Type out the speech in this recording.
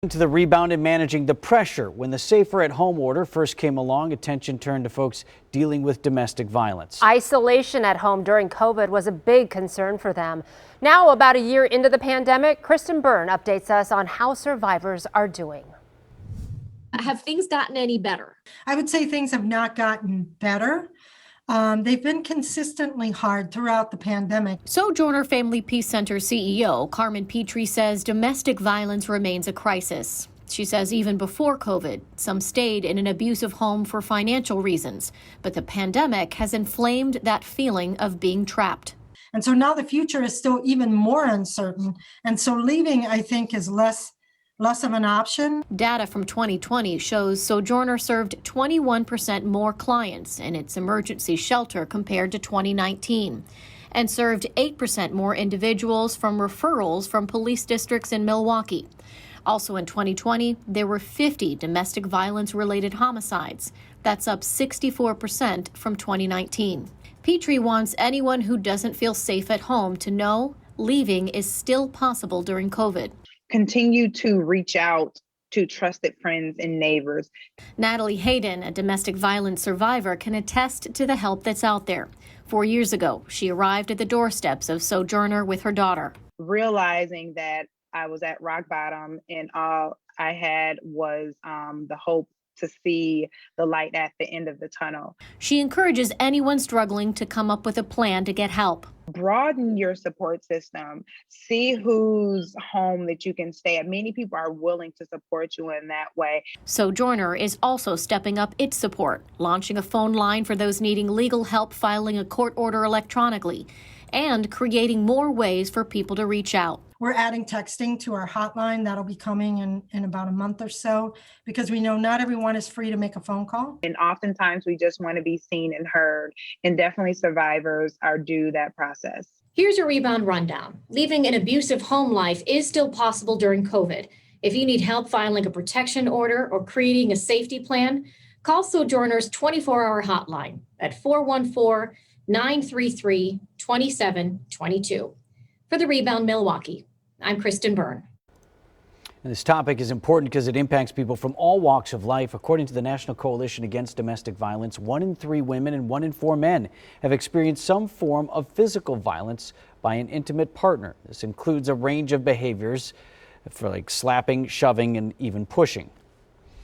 To the rebound and managing the pressure. When the safer at home order first came along, attention turned to folks dealing with domestic violence. Isolation at home during COVID was a big concern for them. Now, about a year into the pandemic, Kristen Byrne updates us on how survivors are doing. Have things gotten any better? I would say things have not gotten better. They've been consistently hard throughout the pandemic. Sojourner Family Peace Center CEO Carmen Petrie says domestic violence remains a crisis. She says even before COVID, some stayed in an abusive home for financial reasons, but the pandemic has inflamed that feeling of being trapped. And so now the future is still even more uncertain. And so leaving, I think, is less of an option. Data from 2020 shows Sojourner served 21% more clients in its emergency shelter compared to 2019 and served 8% more individuals from referrals from police districts in Milwaukee. Also in 2020, there were 50 domestic violence-related homicides. That's up 64% from 2019. Petrie wants anyone who doesn't feel safe at home to know leaving is still possible during COVID. Continue to reach out to trusted friends and neighbors. Natalie Hayden, a domestic violence survivor, can attest to the help that's out there. 4 years ago, she arrived at the doorsteps of Sojourner with her daughter. Realizing that I was at rock bottom and all I had was the hope to see the light at the end of the tunnel. She encourages anyone struggling to come up with a plan to get help. Broaden your support system. See whose home that you can stay at. Many people are willing to support you in that way. Sojourner is also stepping up its support, launching a phone line for those needing legal help filing a court order electronically, and creating more ways for people to reach out. We're adding texting to our hotline. That'll be coming in about a month or so, because we know not everyone is free to make a phone call. And oftentimes we just want to be seen and heard, and definitely survivors are due that process. Here's your Rebound rundown. Leaving an abusive home life is still possible during COVID. If you need help filing a protection order or creating a safety plan, call Sojourner's 24-hour hotline at 414-933-2722. For the Rebound Milwaukee, I'm Kristen Byrne. And this topic is important because it impacts people from all walks of life. According to the National Coalition Against Domestic Violence, 1 in 3 women and 1 in 4 men have experienced some form of physical violence by an intimate partner. This includes a range of behaviors for like slapping, shoving, and even pushing.